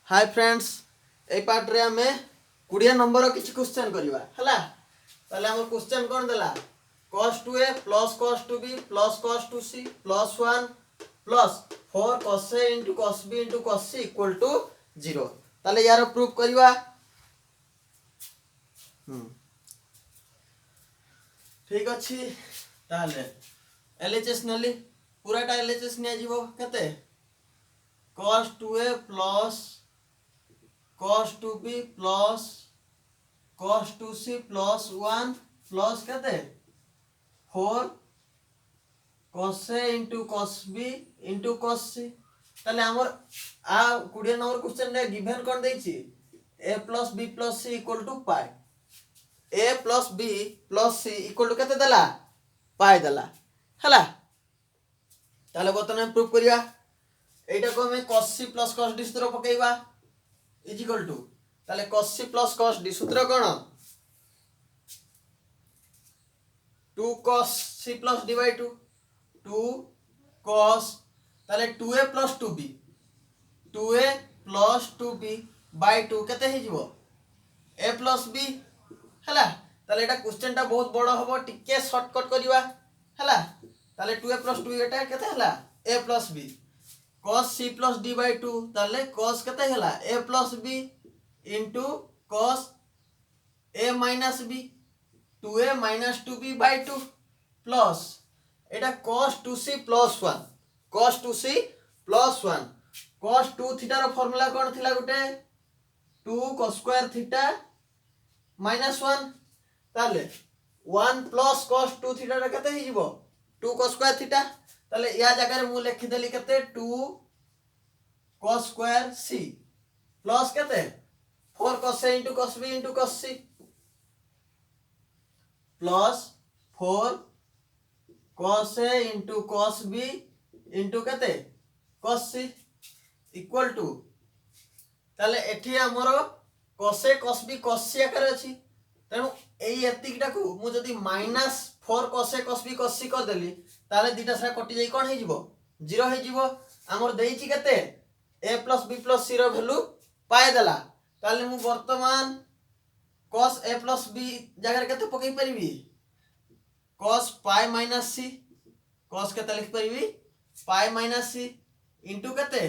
Hi friends ए part रे हमें 20 number किसी क्वेश्चन करवा हला ताले हमर क्वेश्चन कोन देला cos 2a plus cos 2b plus cos 2c plus 1 plus 4 cos a into cos b into cos c equal to 0 ताले यार प्रूफ करवा ठीक अछि ताले एलएचएस नली पूराटा एलएचएस निया जीवो केते cos 2a plus cos 2b plus cos 2c plus 1 plus कहते 4 cos a into cos b into cos c ताले हमर आ 20 नंबर क्वेश्चन रे गिवन कोन देछि a plus b plus c equal to pi a plus b plus c equal to केते देला pi देला हला ताले बतन प्रूफ करिया एटा को हमें cos c plus cos d सूत्र पकेइबा इज इक्वल टू ताले cos c plus cos d सूत्र कोन 2 cos c plus d by 2 2 cos ताले 2a plus 2b 2a plus 2b by 2 केते हे जीवो a plus b हला ताले एटा क्वेश्चन टा बहुत बड़ हबो टिके शॉर्टकट करिवा हला ताले 2a plus 2 एटा केते हला a plus b cos c plus d by 2 ताले cos केते हला a plus b into cos a minus b 2a minus 2b by 2 plus Etah cos 2c plus 1 cos 2c plus 1 cos 2 theta rho formula कोन थिला गुटे 2 cos square theta minus 1 ताले 1 plus cos 2 theta रे केते हे जीवो 2 cos square theta ताले या जगह रे मु लिखि देली केते 2 cos square c plus केते 4 cos a into cos b into cos c plus 4 cos a into cos b into केते cos c equal to ताले एठी हमरो cos a cos b cos c आकर अछि तेनु एई एतिकटा को मु जदी -4 cos a cos b cos c कर देली ताले दिटा से कटि जाई कोन हे जीवो 0 हे जीवो हमर देई छि केते a plus b plus c row value पाए देला ताले मु वर्तमान cos a plus b जगह केते पकई परिबी cos pi minus c cos केते लिख परिबी pi minus c into केते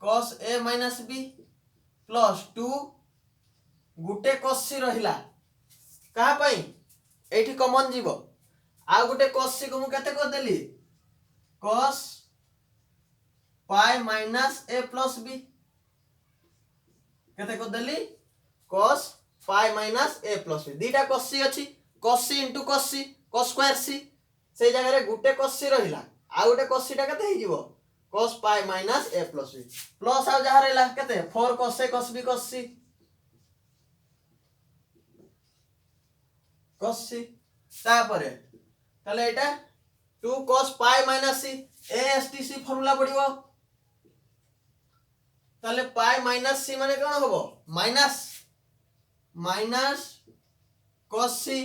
cos a minus b plus 2 Gute cos c रहिला कहा पई एठी कॉमन जीवो आ गुटे cos c को मु केते कर देली cos pi minus a plus b केते कर देली cos pi minus a plus b दीटा cos c अछि cos c into cos c cos square c से जगह रे गुटे cos c रहिला आ गुटे cos c टा केते हे जीवो cos pi minus a plus b plus आ जहा रहला केते 4 cos a cos b cos c cos c तापरे ताले एटा 2 cos pi minus c astc formula पडिवो ताले pi minus c माने कोन होबो माइनस cos c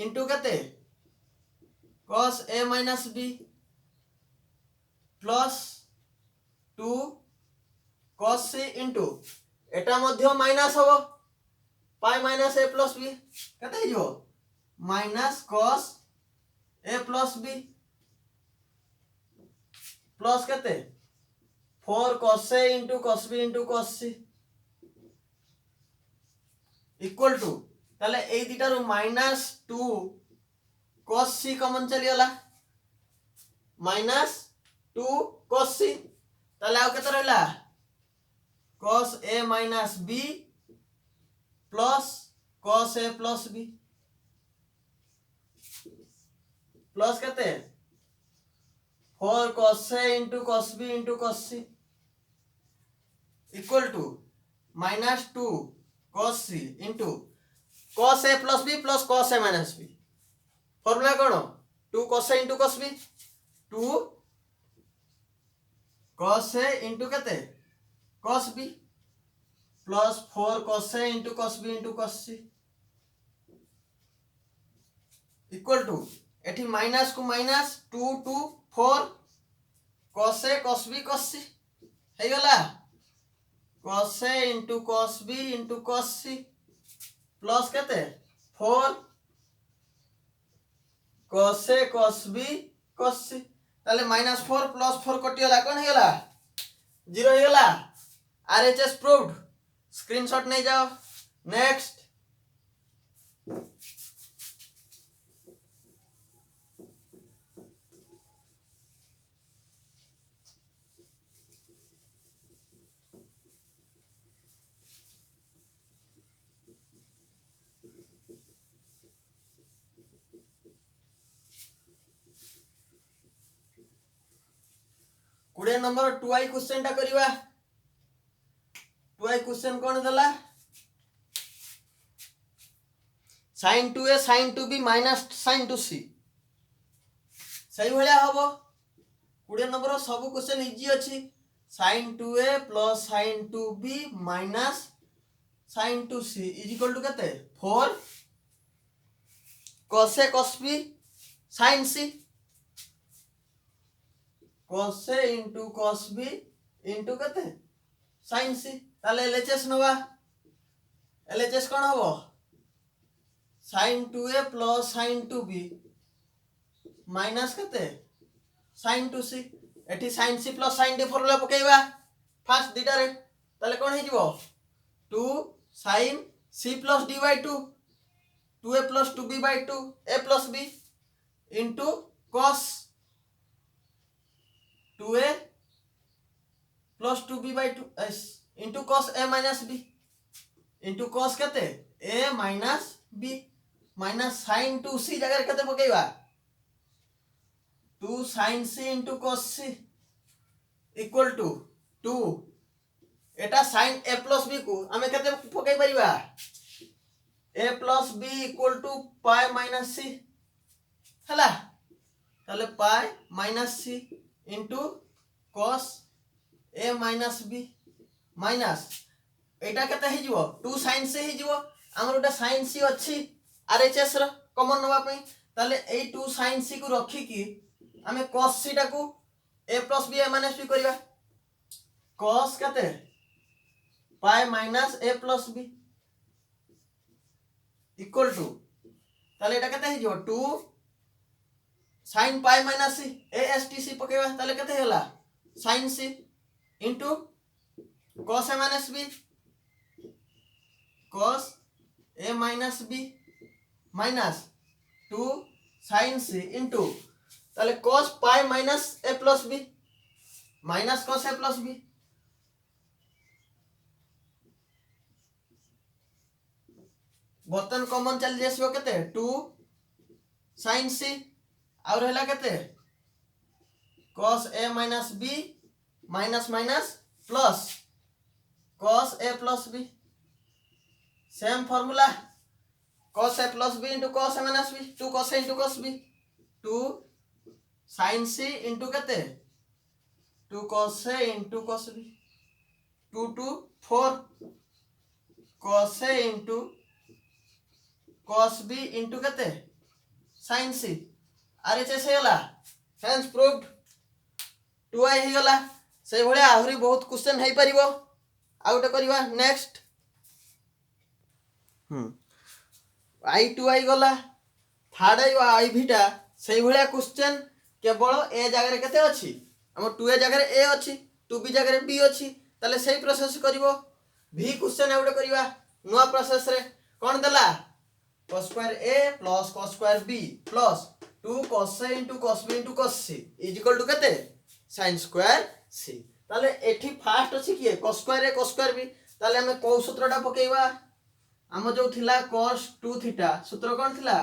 into केते cos a minus b plus 2 cos c into Etah Madhya minus होबो pi minus a plus b केते हिजो minus cos a plus b plus केते 4 cos a into cos b into cos c equal to ताले ए दिटा रो -2 cos c common चली गला -2 cos c ताले आ केते रहला cos a minus b plus cos a plus b plus केते 4 cos a into cos b into cos c equal to -2 cos c into cos a plus b plus cos a minus b formula cone 2 cos a into cos b 2 cos a into केते cos b plus 4 cos a into cos b into cos c equal to एठी minus को minus 2 2 4 cos a cos b cos c हे गला cos A into cos B into cos C plus केते 4 cos A cos B cos C ताले -4 plus 4 कटिगला कोन हेगला 0 हेगला RHS proved screenshot नहीं जाओ next कोड़े number 2i question टा करिवा 2i question कोन देला sin 2a sin 2b minus sin 2c सही भलिया हबो कोड़े नंबर सब क्वेश्चन इजी अछि sin 2a plus sin 2b minus sin 2c is equal to केते 4 cos A cos B sin C cos A into cos B into केते sin C ताले LHS नवा LHS कोन हबो sin 2A plus sin 2B minus केते sin 2C एठी sin C plus sin D formula पकेइबा first दिटा रे ताले कोन हे जिवो 2 sin C plus D by 2 2A plus 2B by 2 A plus B into cos 2A plus 2B by 2 into cos A minus B into cos केते A minus B minus sin 2C जगह केते पकेइबा 2 sin C into cos C equal to 2 Etah sin A plus B को हमें केते पकेइ परिबा A plus B equal to pi minus C हला ताले pi minus C into cos A minus B minus एटा केते हे जिवो 2 sin C हे जिवो हमर ओटा sin C अछि RHS रो कॉमन नवा पई ताले ए 2 sin C को रखी की हमें cos C टा को A plus B A minus B करिवा cos केते pi minus A plus B equal to ताले एटा केते हे जिवो 2 sin pi minus C ASTC पकेवा ताले केते होला sin C into cos A minus B cos A minus B minus 2 sin C into ताले cos pi minus A plus B minus cos A plus B बर्तन common चल जेसियो केते 2 sin C और हैला केते cos A minus B minus minus plus cos A plus B same formula cos A plus B into cos A minus B 2 cos A into cos B 2 sin C into केते 2 cos A into cos B 2 to 4 cos A into cos B into केते sin C RHS हेला hence proved 2i हेगला से भले आहुरी बहुत question हे परिबो out करबा next i2i गला third i भिटा से भले क्वेश्चन केवल ए जगह रे केते अछि हम 2a जगह रे ए अछि 2b जगह रे b अछि ताले सेही प्रोसेस करबो v क्वेश्चन आउट करबा नुवा प्रोसेस रे कोन देला cos square A plus cos square B plus 2 cos A into cos B into cos C is equal to केते sin square C ताले एठी फास्ट अछि कि cos square A cos square B ताले हमें को सूत्रटा पकेइबा हम जो थिला cos 2 थीटा सूत्र कोन थिला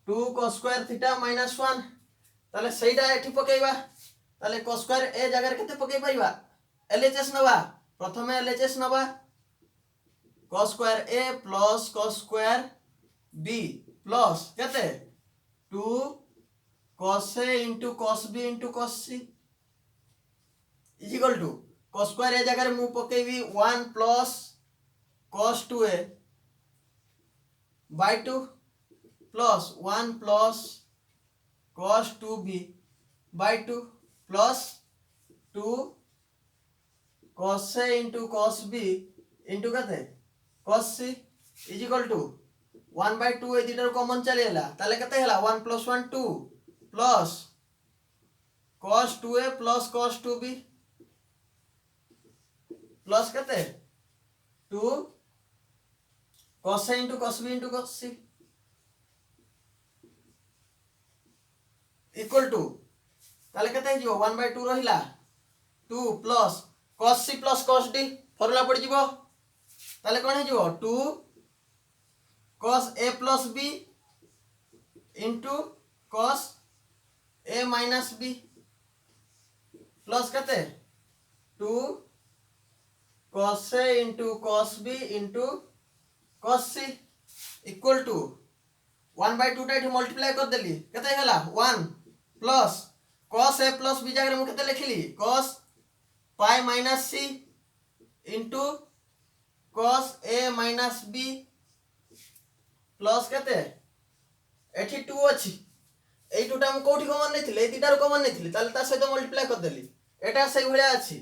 2 cos square थीटा minus 1 ताले सेइडा एठी पकेइबा ताले cos square A जगह केते पकेइ परिबा LHS नबा प्रथमे LHS नबा cos square A plus cos square B plus केते 2 cos A into cos B into cos C is equal to cos square A जगह मु पकेबी 1 plus cos 2A by 2 plus 1 plus cos 2B by 2 plus 2 cos A into cos B into केते cos C is equal to 1/2 ए दिटार common चली हला ताले केते हला 1 + 1 2 plus cos 2A plus cos 2B plus केते 2 cos A into cos B into cos C equal to ताले केते हिजो 1/2 रहिला 2 plus cos C plus cos D formula पड़ जिवो ताले कोन हिजो 2 cos A plus B into cos A minus B plus केते 2 cos A into cos B into cos C equal to 1/2 टा इठी मल्टीप्लाई कर देली केते हला 1 plus cos A plus B जगह मु केते लिखिली cos pi minus C into cos A minus B plus केते एठी 2 अछि एई 2 टा हम कोठी कॉमन नेथिले एई दिटार कॉमन नेथिले ताले ता सहित मल्टीप्लाई कर देली एटा सही भलिया अछि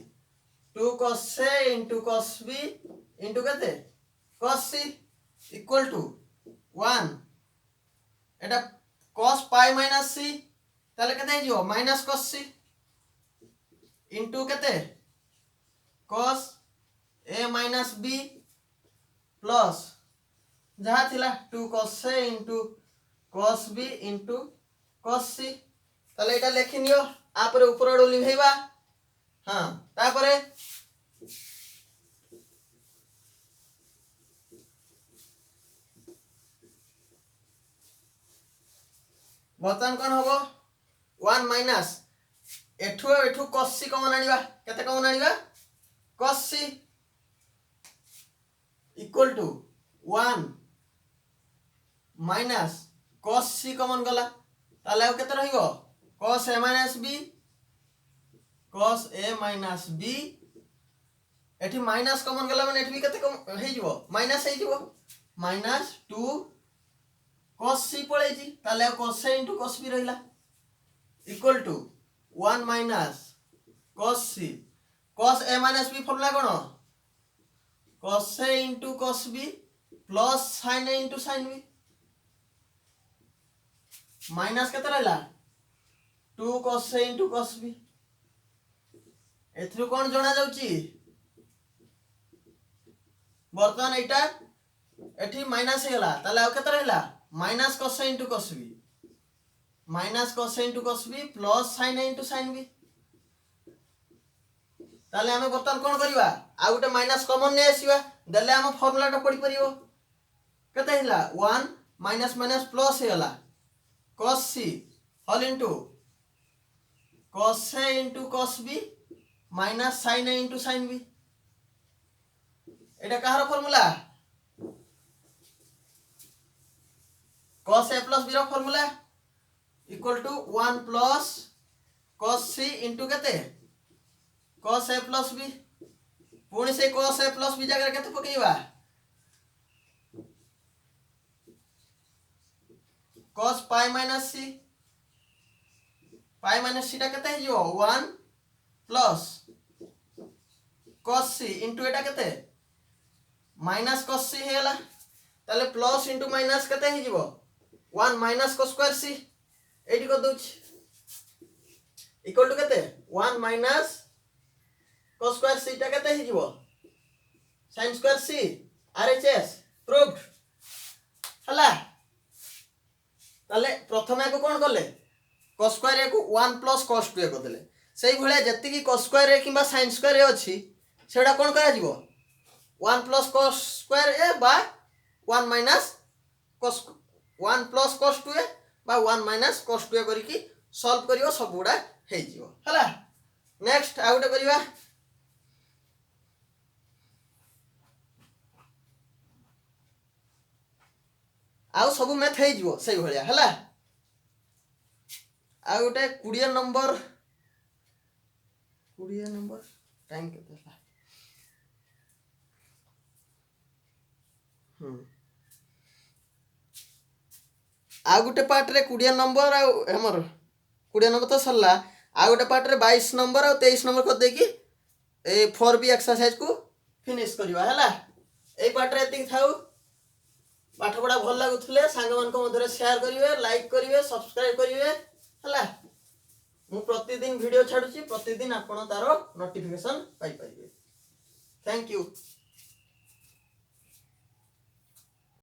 2 cos A into cos B into केते cos C equal to 1 Etah cos pi minus C ताले केते हिजो माइनस cos C into केते cos A minus B plus जहा थिला 2 cos A into cos B into cos C ताले एटा लेखिनियो आपरे ऊपर आडो लिभेबा हां तापरे बर्तन कोन होबो 1 माइनस एठु cos C कॉमन आनिबा केते कॉमन आनिबा cos C equal to 1 minus cos C common गला ताले आ केते रहिबो cos A minus B एठी माइनस कॉमन गला माने एठी भी केते कम हे जिवो माइनस हे जिवो माइनस 2 cos C पळे जी ताले cos A into cos B रहिला equal to 1 minus cos C cos A minus B formula कोन cos A into cos B plus sin A into sin B minus केते रहला 2 cos A into cos B एथरु कोन जणा जाउची बर्तमान एटा एठी minus हे गला ताले आ केते रहला minus cos A into cos B minus cos A into cos B plus sin A into sin B ताले हमें बर्तमान कोन करिवा आ उटे माइनस कॉमन ने आसीबा देले हम फार्मूला टा पड़ी परिबो केते हिला 1 माइनस माइनस प्लस हे गला cos C whole into cos A into cos B minus sin A into sin B एटा कहार formula cos A plus B रो formula equal to 1 plus cos C into केते cos A plus B पुणी से cos A plus B जगह केते पकेइबा cos pi minus C टा केते हिजो 1 प्लस cos C into एटा केते माइनस cos C हेला ताले प्लस into माइनस केते हिजो 1 minus cos square C eighty को दोछ इक्वल टू केते 1 माइनस cos स्क्वायर C टा केते हिजो sin square C RHS proved हला ताले प्रथमे को कोन करले cos स्क्वायर को 1 प्लस cos 2 को देले सेही भले जति की cos स्क्वायर किबा sin स्क्वायर अछि सेडा कोन करा जिवो 1 प्लस cos स्क्वायर ए बा 1 माइनस cos 1 प्लस cos 2 ए बा 1 माइनस cos 2 करी की सॉल्व करियो सब गुडा हे जिवो हला नेक्स्ट आ गुटे करिवा आउ सब मैथ हे जिवो सही भलिया हला आ गुटे 20 नंबर टाइम केते हला आ गुटे पार्ट रे 20 नंबर आ हमर 20 नंबर तो सरला आ गुटे पार्ट रे 22 नंबर और 23 नंबर कर दे की ए 4b एक्सरसाइज को फिनिश करवा है। यही पार्ट ये थाऊ पाठ पढ़ा भल लगुले सांग मान शेयर करेंगे लाइक करेंगे सब्सक्राइब करेंगे है। मु प्रतिदिन वीडियो छाड़ुची प्रतिदिन आपण तार नोटिफिकेशन पाई पाइबे। Thank you.